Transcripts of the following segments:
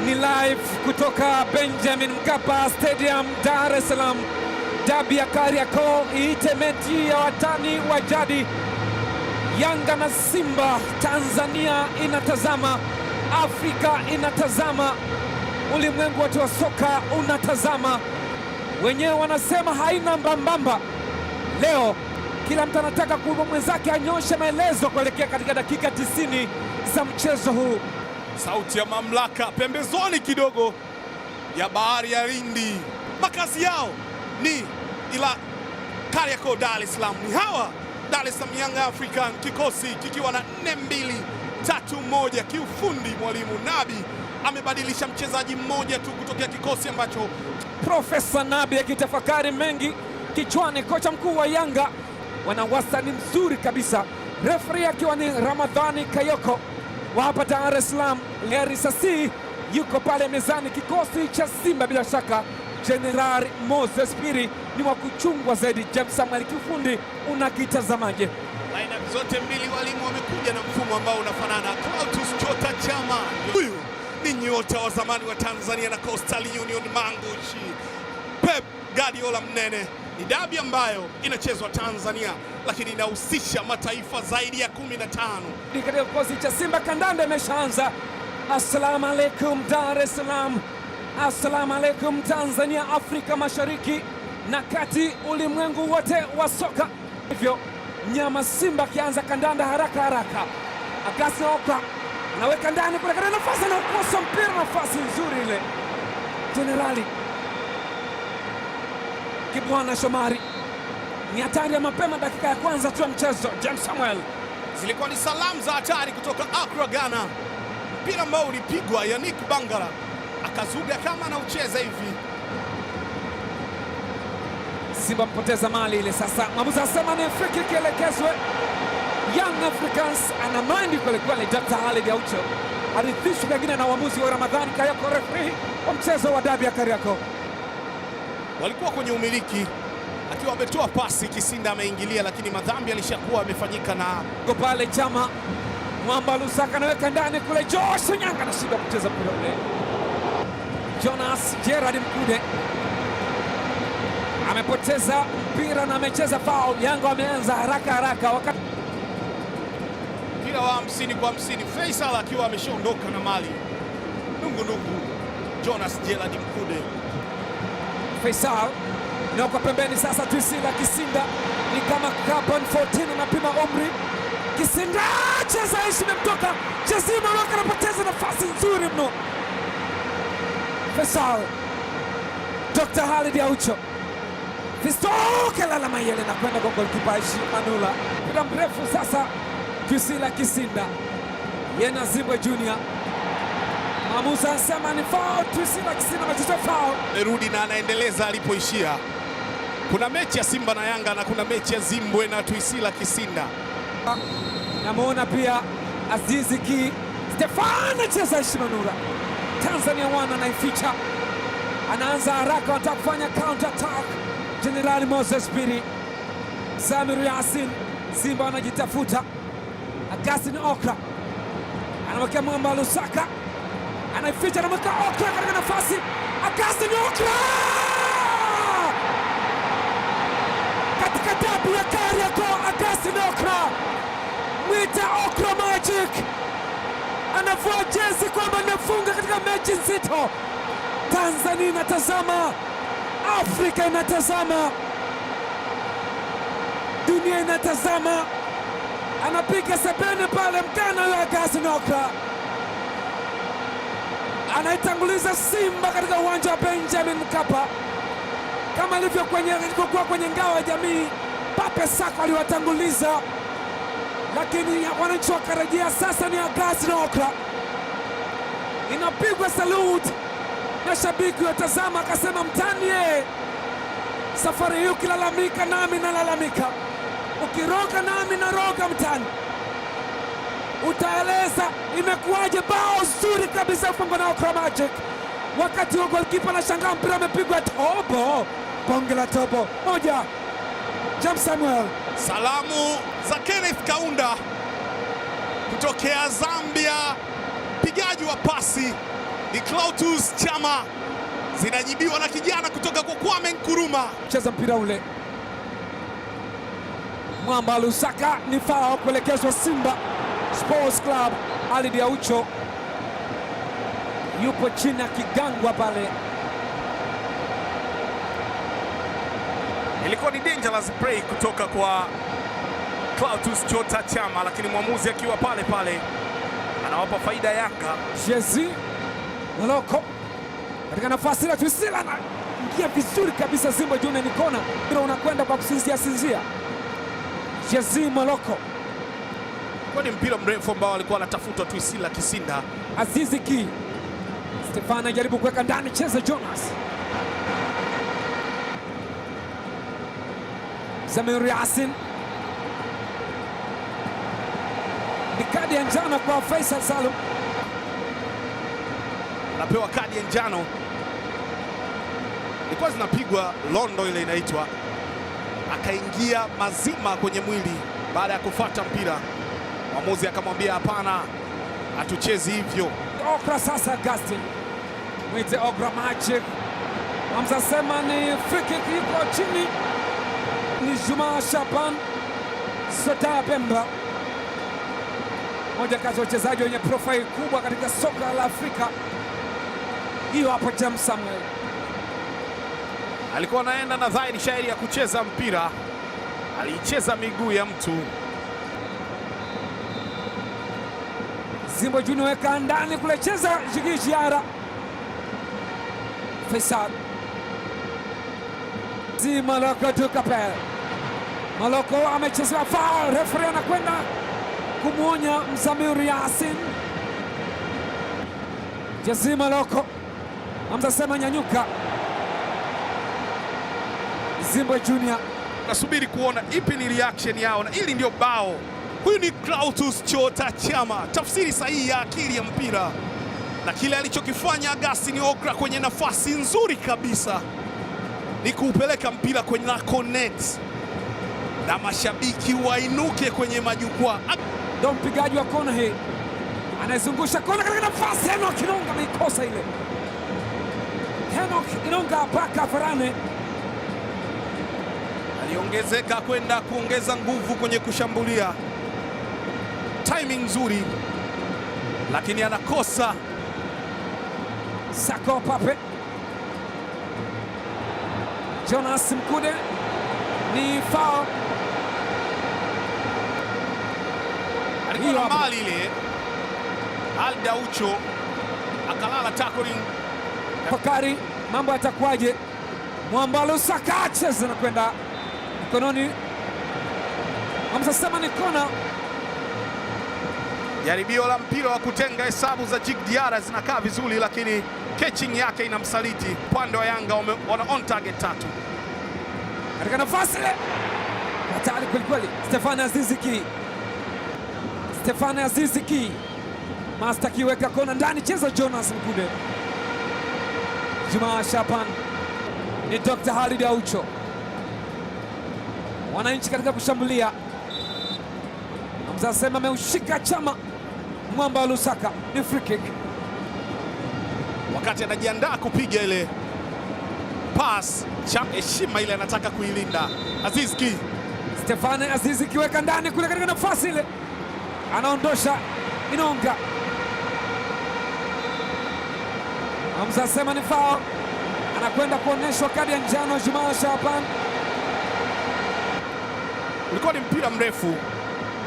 Ni live kutoka Benjamin Mkapa Stadium, Dar es Salaam. Dabi ya Kariakoo, iite mechi ya watani wa jadi. Yanga na Simba. Tanzania inatazama, Afrika inatazama, ulimwengu wote wa soka unatazama. Wenyewe wanasema haina mbambamba. Leo kila mtu anataka kuwa mwenzake anyoshe maelezo kuelekea katika dakika 90 za mchezo huu. Sauti ya mamlaka pembezoni kidogo ya bahari ya Hindi. Makazi yao ni ila Kariakoo, Dar es Salaam. Ni hawa Dar es Salaam Young African, kikosi kikiwa na 4-2-3-1. Kiufundi mwalimu Nabi amebadilisha mchezaji mmoja tu kutokea kikosi ambacho Profesa Nabi akitafakari mengi kichwani. Kocha mkuu wa Yanga wana wastani mzuri kabisa. Referee akiwa ni Ramadhani Kayoko wa hapa Dar es Salaam. Larry Sasi yuko pale mezani. Kikosi cha Simba bila shaka General Moses Piri ni wa kuchungwa zaidi. James Samuel, kiufundi unakitazamaje? Lineup zote mbili walimu wamekuja na mfumo ambao unafanana. Clatous Chota Chama, huyu ni nyota wa zamani wa Tanzania na Coastal Union Mangushi. Pep Guardiola mnene. Ni dabi ambayo inachezwa Tanzania lakini inahusisha mataifa zaidi ya 15. Katika kikosi cha Simba kandanda imeshaanza. Assalamu alaikum Dar es Salaam, assalamu alaikum Tanzania, Afrika Mashariki na Kati, ulimwengu wote wa soka. Hivyo nyama Simba akianza kandanda haraka haraka. Agassi Okra anaweka ndani kule katika nafasi na ukosa mpira, nafasi nzuri ile. Jenerali Kibwana Shomari ni hatari ya mapema dakika ya kwanza tu ya mchezo. James Samuel, zilikuwa ni salamu za hatari kutoka Accra, Ghana. Mpira ambao ulipigwa Yannick Bangala akazuga kama anaucheza hivi. Simba mpoteza mali ile sasa. Mwamuzi asema ni free kick ielekezwe. Young Africans ana mind kweli kweli. Dr. Khalid Aucho arithishwa pengine na uamuzi wa Ramadhani Kayoko, referee wa mchezo wa dabi ya Kariakoo. Walikuwa kwenye umiliki akiwa ametoa pasi, Kisinda ameingilia, lakini madhambi alishakuwa amefanyika na pale Chama. Mwamba Lusaka anaweka ndani kule. Josh Nyanga anashindwa kucheza mpira ule. Jonas Gerard Mkude amepoteza mpira na amecheza foul. Yanga wameanza haraka haraka wakati mpira wa 50 kwa 50. Faisal akiwa ameshaondoka na mali. Nungu Jonas Gerard Mkude. Faisal na kwa pembeni sasa. Twisila Kisinda ni kama carbon 14 anapima umri. Kisinda cheza ishi imemtoka. Jazima Roka anapoteza nafasi nzuri mno. Faisal, Dr. Khalid Aucho, Fisto Kalala Mayele na kwenda kwa golikipa Aishi Manula. Muda mrefu sasa. Twisila Kisinda Yena Zimbwe Junior. Mwamuzi anasema ni foul. Twisila Kisinda amecheza foul. Merudi na anaendeleza alipoishia. Kuna mechi ya Simba na Yanga na kuna mechi ya Zimbwe na Twisila Kisinda. Namuona pia Azizi Ki Stefano cheza Aishi Manula. Tanzania wana naificha. Anaanza haraka, wanataka kufanya counter attack. General Moses Piri, Samiru Yasin. Simba wanajitafuta. Agassi Okra anamwekea Mwamba Lusaka, anaificha, anamweka Okra katika nafasi. Agassi Okra katika dabi ya Kariakoo. Agassi Okra, mwita Okra Magic, anavua jezi kwamba amefunga katika mechi nzito. Tanzania inatazama, Afrika inatazama, dunia inatazama. Anapiga sebene pale mkana wa Agassi Okra, anaitanguliza Simba katika uwanja wa Benjamin Mkapa kama ilivyokuwa kwenye ngao ya jamii. Pape Sako aliwatanguliza, lakini wananchi wakarejea. Sasa ni Agassi Okra, inapigwa salute na shabiki watazama, akasema mtani yeye, safari hii ukilalamika nami nalalamika, ukiroga nami naroga mtani. Utaeleza imekuwaje. Bao zuri kabisa fungo na Okra Magic. Wakati wa golikipa anashangaa mpira amepigwa tobo. Bonge la tobo moja. James Samuel. Salamu za Kenneth Kaunda kutokea Zambia. Pigaji wa pasi ni Clatous Chama zinajibiwa na kijana kutoka kwa Kwame Nkrumah. Cheza mpira ule, Mwamba Lusaka, ni foul kuelekezwa Simba Sports Club. Khalid Aucho yupo chini akigangwa pale. Ilikuwa ni dangerous break kutoka kwa Clatous Chota Chama, lakini mwamuzi akiwa pale pale anawapa faida Yanga. Jezi Moloko katika nafasi ile, Twisila anaingia vizuri kabisa. Simba Junior ni kona, mpira unakwenda kwa kusinzia sinzia. Jezi Moloko, kwa ni mpira mrefu ambao alikuwa anatafuta Twisila Kisinda. Azizi Ki, Stefano jaribu kuweka ndani, cheza Jonas. Samir Yasin, ni kadi ya njano kwa Faisal Salum. Anapewa kadi ya njano, ilikuwa zinapigwa londo ile inaitwa, akaingia mazima kwenye mwili baada ya kufuata mpira. Mwamuzi akamwambia hapana, hatuchezi hivyo. Okra sasa, Augustin mwite Okra Magic. Hamza sema ni free kick, yuko chini ni Juma Shaban Sota Pemba, moja kati ya wachezaji wenye profile kubwa katika soka la Afrika. Hiyo hapo James Samuel alikuwa anaenda na dhahiri shairi ya kucheza mpira, alicheza miguu ya mtu. Simba Junior weka ndani kule, cheza Jigi Jiara. Faisal Maloko Dukapel, Maloko amecheza foul, referee anakwenda kumwonya Mzamiru Yasin. Jezi Maloko, Hamza sema nyanyuka. Simba Junior nasubiri kuona ipi ni reaction yao, na ili ndio bao. Huyu ni Clatous Chota Chama, tafsiri sahihi ya akili ya mpira, na kile alichokifanya Augustin Okra kwenye nafasi nzuri kabisa ni kuupeleka mpira kwenye connect na mashabiki wainuke kwenye majukwaa. Ndo mpigaji wa kona hii anayezungusha kona katika nafasi. Henok Inonga ameikosa ile. Henok Inonga paka Farane aliongezeka kwenda kuongeza nguvu kwenye kushambulia, timing nzuri, lakini anakosa. Sako Pape, Jonas Mkude, ni foul. Alikuwa na mali ile, Khalid Aucho akalala tackling. Fakari mambo yatakuwaje? Mwamba Lusaka cheza na kwenda mkononi. Hamza sema ni kona. Jaribio la mpira wa kutenga hesabu za Jig Diara zinakaa vizuri, lakini catching yake inamsaliti. Upande wa Yanga wana on target 3 katika nafasi ile, hatari kwelikweli. Stefano Azizi Ki, Stefano Azizi Ki, Master kiweka kona ndani, cheza Jonas Mkude. Juma Shaban, ni Dr. Khalid Aucho. Wananchi katika kushambulia. Hamza sema ameushika Chama. Mwamba wa Lusaka, ni free kick. Wakati anajiandaa kupiga ile pass, Chama heshima ile anataka kuilinda. Aziz Ki, Stefano Azizi kiweka ndani kule katika nafasi ile, anaondosha Inonga. Hamza sema ni foul, anakwenda kuonyeshwa kadi ya njano Juma Shaban. Ulikuwa ni mpira mrefu,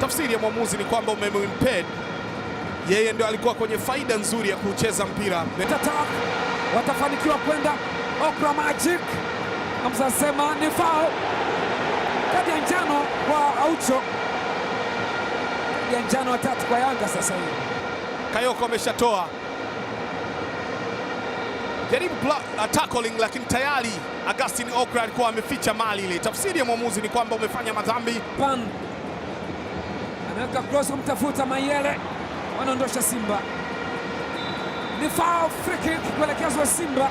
tafsiri ya mwamuzi ni kwamba umemimped yeye, ndio alikuwa kwenye faida nzuri ya kucheza mpira. Watafanikiwa kwenda Okra Magic. Hamza sema ni foul, kadi ya njano kwa Aucho, kadi ya njano watatu kwa Yanga sasa hivi. Kayoko ameshatoa jaribu tackling, lakini tayari Augustin Okra alikuwa ameficha mali ile. Tafsiri ya mwamuzi ni kwamba umefanya madhambi. Pan anaweka cross kumtafuta Mayele, wanaondosha Simba. Ni foul, free kick kuelekezwa Simba.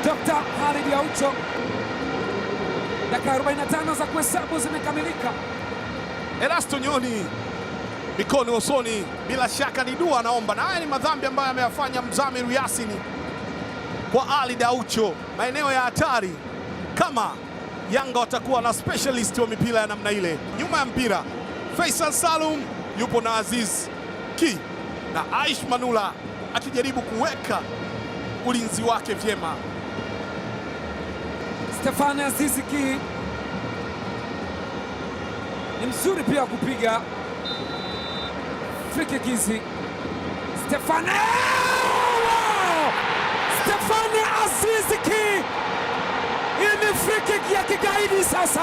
Dr. Khalid Aucho, dakika 45 za kuhesabu zimekamilika. Erasto Nyoni mikono usoni, bila shaka ni dua anaomba, na haya ni madhambi ambayo ameyafanya Mzamiru Yasini kwa Ali Daucho, maeneo ya hatari. Kama Yanga watakuwa na specialist wa mipira ya namna ile. Nyuma ya mpira Faisal Salum yupo na Aziz Ki na Aish Manula akijaribu kuweka ulinzi wake vyema. Stefane Aziz Ki ni mzuri pia kupiga free kick hizi. Stefane Aziz Ki, hii ni free kick ya kigaidi sasa.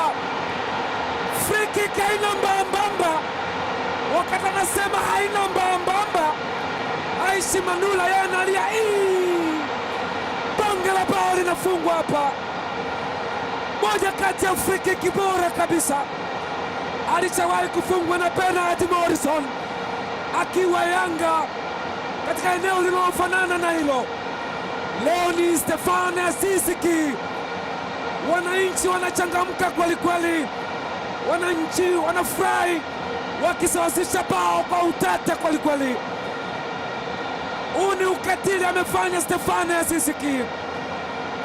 Free kick haina mbambamba, wakati anasema haina mbambamba, Aishi Manula yeye analia, bonge la bao linafungwa hapa. Moja kati ya free kick bora kabisa alichawahi kufungwa na Bernard Morrison akiwa Yanga katika eneo linalofanana na hilo. Leo ni Stefane Aziz Ki. Wananchi wanachangamka kweli kweli, wananchi wanafurahi wakisawazisha bao kwa utata kweli kweli. Huu ni ukatili amefanya Stefane Aziz Ki.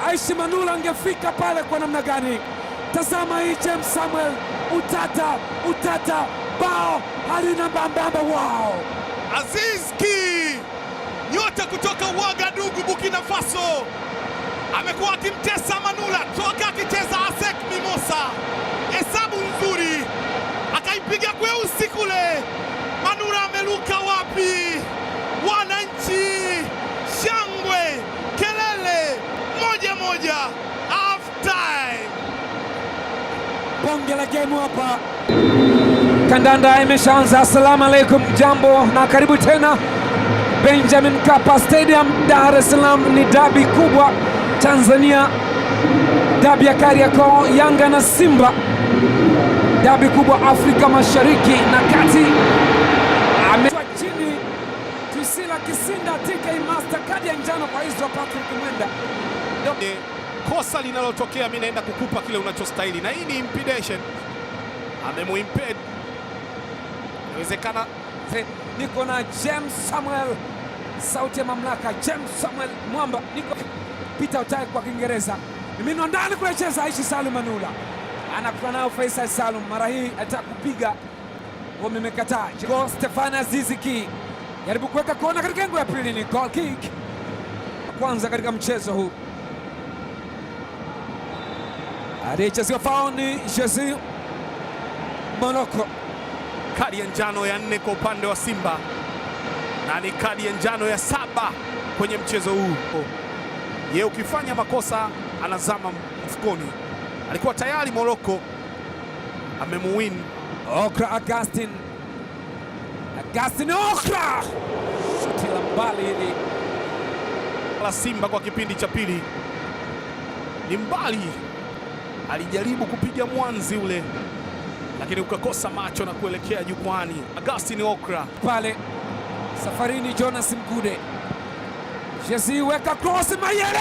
Aishi Manula angefika pale kwa namna gani? Tazama hii James Samuel, utata, bao halina mbambamba. Wow! Aziz Ki, nyota kutoka Ouagadougou, Burkina Faso, amekuwa akimtesa Manula toka akicheza ASEC Mimosa. Hesabu nzuri, akaipiga kweusi kule. Manula ameluka wapi? Wananchi shangwe, kelele, moja half time. Bonge la game hapa. Kandanda imeshaanza. Assalamu alaikum, jambo na karibu tena Benjamin Mkapa Stadium, Dar es Salaam. Ni dabi kubwa Tanzania, dabi ya Kariakoo, Yanga na Simba, dabi kubwa Afrika Mashariki na Kati. Ametwa chini Twisila Kisinda, TK Master, kadi ya njano kwa Israel Patrick Mwenda. Kosa linalotokea, mimi naenda kukupa kile unachostahili, na hii ni impedation. Amemuimped. Inawezekana niko na James Samuel, sauti ya mamlaka, James Samuel Mwamba, niko Peter Otai kwa Kiingereza. Mimi ndani kucheza Aishi Salum Manula. Anakutana nao Faisal Salum, mara hii atakupiga wamemekataa. Kwa Stefane Aziz Ki jaribu kuweka kona katika engo ya pili, ni goal kick kwanza katika mchezo huu. Aliyechezewa foul ni Jesse Moloko. Kadi ya njano ya 4 kwa upande wa Simba na ni kadi ya njano ya 7 kwenye mchezo huu. Yeye ukifanya makosa anazama mfukoni. Alikuwa tayari Moloko amemuwin. Okra Augustin Okra, shuti la mbali hili la Simba kwa kipindi cha pili ni mbali. Alijaribu kupiga mwanzi ule lakini ukakosa macho na kuelekea jukwani. Augustin Okra pale safarini. Jonas Mkude, Jesse weka cross, Mayele,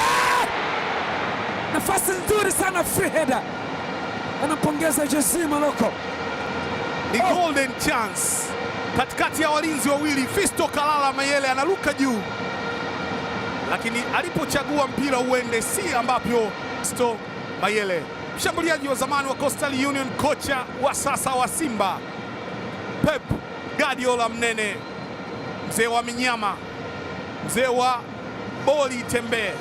nafasi nzuri sana, free header, anampongeza Jesse Moloko. Ni golden chance katikati ya walinzi wawili. Fisto Kalala Mayele analuka juu, lakini alipochagua mpira uende si ambapo Fisto Mayele, mshambuliaji wa zamani wa Coastal Union, kocha wa sasa wa Simba Pep Guardiola mnene, mzee wa minyama, mzee wa boli tembee,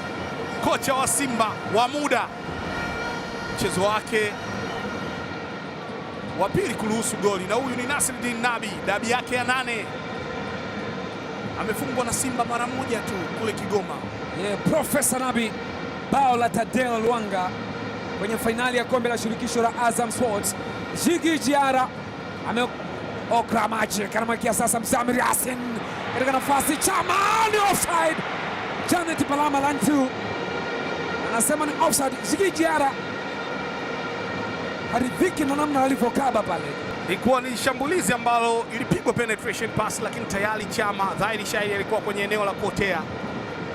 kocha wa Simba wa muda, mchezo wake wa pili kuruhusu goli, na huyu ni Nasreddine Nabi, dabi yake ya 8. Amefungwa na Simba mara moja tu kule Kigoma. Profesa Nabi, bao la Tadeo Luanga kwenye fainali ya kombe la shirikisho la Azam Sports. Jigi Jiara Okra maji kanamakia sasa Mzamiru Yasin katika nafasi, Chama ni offside. Janet Balama Lantu anasema ni offside. Jigi Jiara haridhiki na namna alivyokaba pale. Ilikuwa ni shambulizi ambalo ilipigwa penetration pass, lakini tayari Chama dhahiri shahiri alikuwa kwenye eneo la kuotea,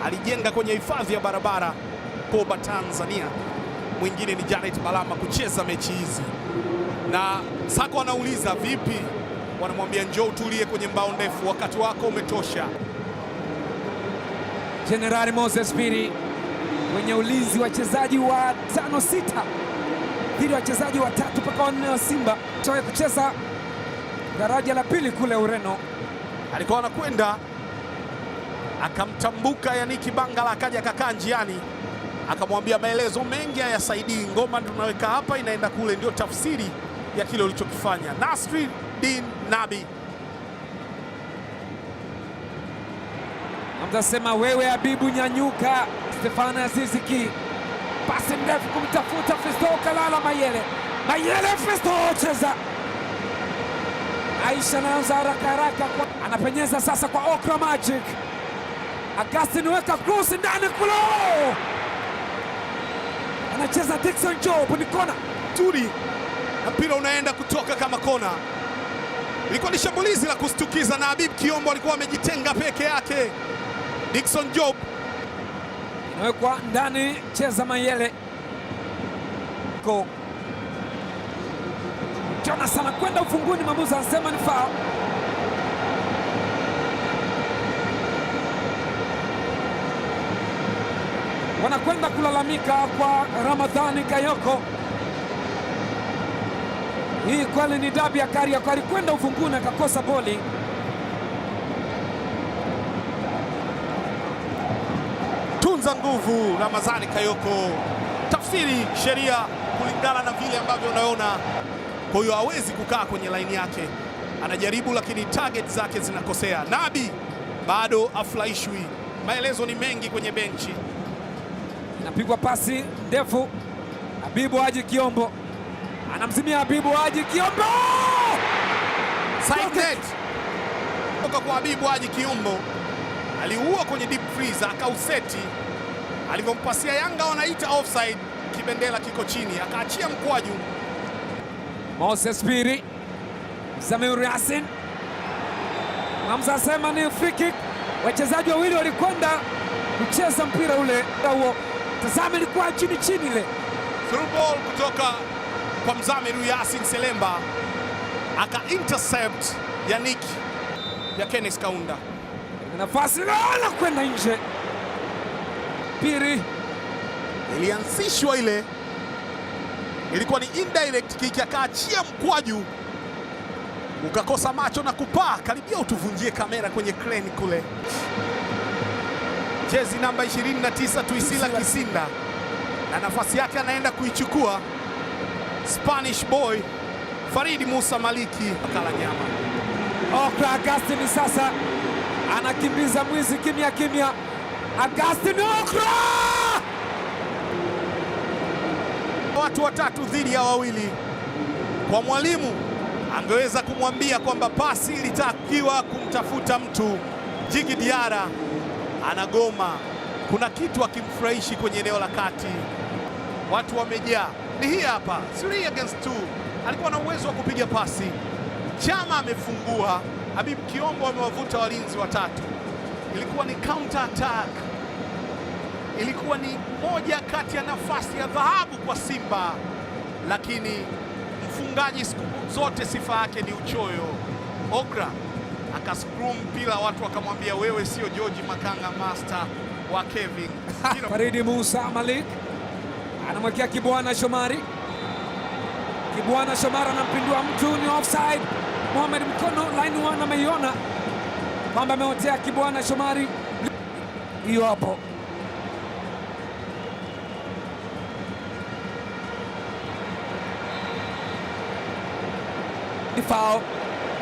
alijenga kwenye hifadhi ya barabara Koba Tanzania. Mwingine ni Janet Balama kucheza mechi hizi, na Sako anauliza vipi wanamwambia njoo utulie kwenye mbao ndefu, wakati wako umetosha. Jenerali Moses Phiri wenye ulinzi wachezaji wa 5-6 dhidi ya wachezaji wa 3 mpaka 4 wa Simba. Toka kucheza daraja la pili kule Ureno, alikuwa anakwenda akamtambuka Yannick Bangala, akaja akakaa njiani akamwambia maelezo mengi hayasaidii, ngoma tunaweka hapa inaenda kule. Ndio tafsiri ya kile ulichokifanya. Nasreddine Nabi amtasema wewe Habibu nyanyuka. Stefano Aziz Ki pasi ndefu kumtafuta Fisto Kalala Mayele Fisto cheza. Aisha anaanza haraka haraka, anapenyeza sasa kwa Okra Magic. Augustine weka cross ndani kule, anacheza Dickson Job, ni kona turi na mpira unaenda kutoka kama kona. Ilikuwa ni shambulizi la kustukiza na Habib Kiombo alikuwa amejitenga peke yake. Dickson Job inawekwa ndani, cheza Mayele ko Jonas anakwenda ufunguni, mwamuzi anasema ni foul. Wanakwenda kulalamika kwa Ramadhani Kayoko. Hii kweli ni dabi ya Kariakoo, alikwenda ufunguni akakosa boli. Tunza nguvu Ramadhani Kayoko, tafsiri sheria kulingana na vile ambavyo unaona. Kwa hiyo hawezi kukaa kwenye laini yake, anajaribu lakini target zake zinakosea. Nabi bado aflaishwi, maelezo ni mengi kwenye benchi. Inapigwa pasi ndefu, Habibu Haji Kiombo anamzimia Habibu Haji Kiombo, side net toka kwa Habibu Haji Kiombo, aliua kwenye deep freeze akauseti, alivyompasia Yanga wanaita offside, kibendela kiko chini, akaachia mkwaju. Moses Phiri, Samir Yasin, Hamza asema ni free kick. Wachezaji wawili walikwenda kucheza mpira ule huo, tazama ilikuwa chini ile. Through ball kutoka kwa Mzamiru Yasin Selemba, aka intercept Yannick ya Kenneth Kaunda, nafasi na kwenda nje. Phiri ilianzishwa ile, ilikuwa ni indirect kick, akaachia mkwaju ukakosa macho na kupaa, karibia utuvunjie kamera kwenye crane kule. Jezi namba 29 Tuisila Kisinda, na nafasi yake anaenda kuichukua Spanish boy Faridi Musa Maliki akala nyama. Okra Augustine sasa anakimbiza mwizi kimya kimya. Augustine Okra, watu watatu dhidi ya wawili. Kwa mwalimu angeweza kumwambia kwamba pasi ilitakiwa kumtafuta mtu. Jigi Diara anagoma, kuna kitu akimfurahishi kwenye eneo la kati, watu wamejaa. Ni hii hapa 3 against 2, alikuwa na uwezo wa kupiga pasi. Chama amefungua, Habib Kiombo amewavuta walinzi watatu. Ilikuwa ni counter attack, ilikuwa ni moja kati ya nafasi ya dhahabu kwa Simba, lakini mfungaji siku zote sifa yake ni uchoyo. Okra akaskrum mpira, watu wakamwambia wewe sio George Makanga master wa Kevin. Faridi Musa Malik anamwekea Kibwana Shomari. Kibwana Shomari anampindua mtu, ni offside. Mohamed Mkono line 1 ameiona kwamba ameotea Kibwana Shomari, hiyo hapo. Ni foul.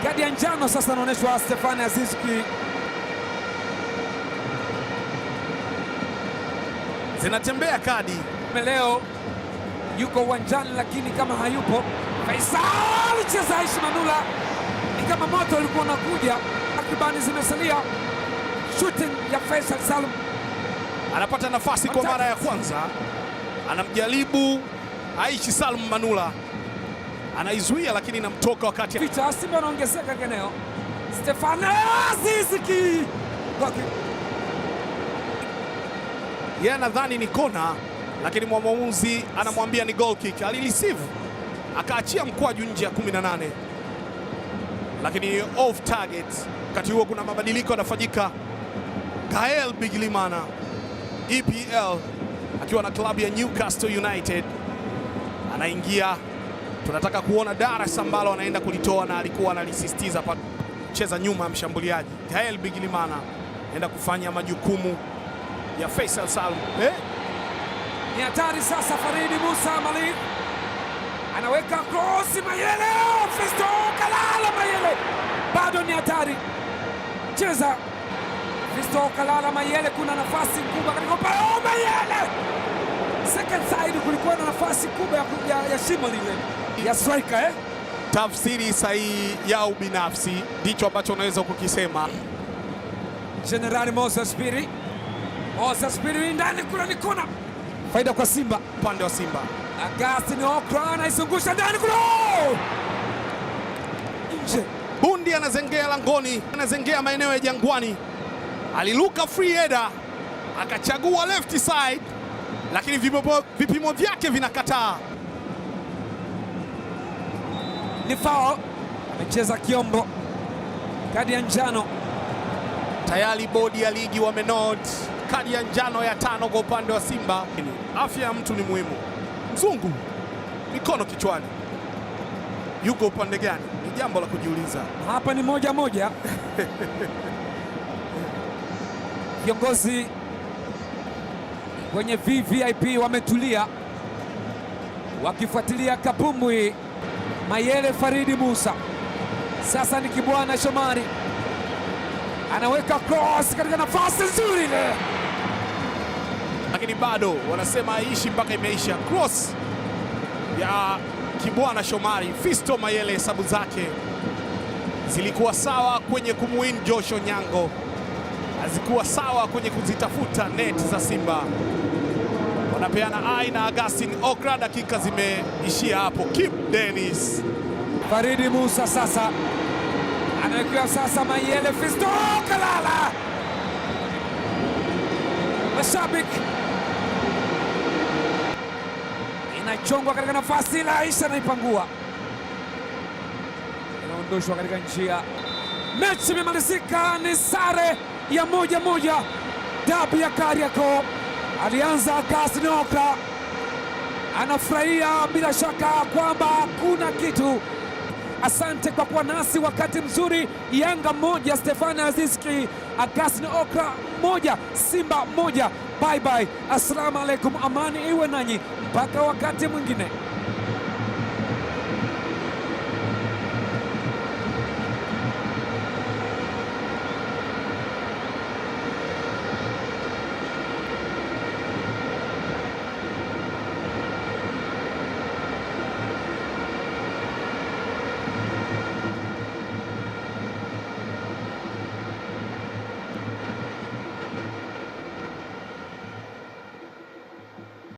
Kadi ya njano sasa anaonyeshwa Stefano Aziz Ki. Zinatembea kadi. Leo yuko uwanjani lakini kama hayupo. Faisal cheza Aishi Manula, ni kama moto ulikuwa unakuja. Takribani zimesalia. Shooting ya Faisal Salum, anapata nafasi kwa mara ya kwanza, anamjaribu Aishi Salum Manula, anaizuia lakini inamtoka wakati picha. Simba anaongezeka eneo. Stefano Aziz Ki, yeye anadhani ni kona, lakini mwamuzi anamwambia ni goal kick. Alireceive akaachia mkwaju nje ya 18. lakini off target. Wakati huo kuna mabadiliko yanafanyika. Gael Bigirimana EPL akiwa na klabu ya Newcastle United anaingia. Tunataka kuona darasa ambalo anaenda kulitoa na alikuwa analisisitiza pa cheza nyuma ya mshambuliaji. Gael Bigirimana anaenda kufanya majukumu ya Faisal Salum. Ni hatari sasa. Faridi Musa Malik anaweka cross, Mayele, Fisto Kalala, Mayele bado ni hatari. Cheza Fisto Kalala, Mayele, kuna nafasi kubwa katika Mayele second side, kulikuwa na nafasi kubwa ya shimo lile ya striker Tafsiri sahihi ya ubinafsi ndicho ambacho unaweza kukisema. General Moses Piri, ndani, kuna ni kona, faida kwa Simba, upande wa Simba. Augustine Okra anaizungusha ndani, kuna nje. Bundi anazengea langoni, anazengea maeneo ya Jangwani, aliluka free header akachagua left side, lakini vipimo vyake vinakataa. Ni foul, amecheza Kiombo, kadi ya njano. Tayari bodi ya ligi wamenote kadi ya njano ya 5 kwa upande wa Simba. Afya ya mtu ni muhimu. Mzungu mikono kichwani, yuko upande gani? Ni jambo la kujiuliza. Hapa ni 1-1. Viongozi kwenye VVIP wametulia wakifuatilia kapumbwi. Mayele Faridi Musa sasa ni Kibwana Shomari anaweka cross katika nafasi nzuri ile, lakini bado wanasema haishi mpaka imeisha. Cross ya Kibwana Shomari, Fisto Mayele, hesabu zake zilikuwa sawa kwenye kumuwin Josh Onyango, hazikuwa sawa kwenye kuzitafuta net za Simba. Wanapeana ai na Augustine Okra, dakika zimeishia hapo. Kip Dennis, Faridi Musa sasa anawekewa sasa Mayele, Fisto Kalala, mashabiki inachongwa katika nafasi ile, Aisha anaipangua, inaondoshwa katika njia. Mechi imemalizika, ni sare ya 1-1. Dabi ya Kariakoo. Alianza Augustine Okra, anafurahia bila shaka kwamba hakuna kitu. Asante kwa kuwa nasi wakati mzuri. Yanga 1 Stefano Aziski, Augustine Okra 1 Simba 1. Bye bye, assalamu alaikum, amani iwe nanyi mpaka wakati mwingine.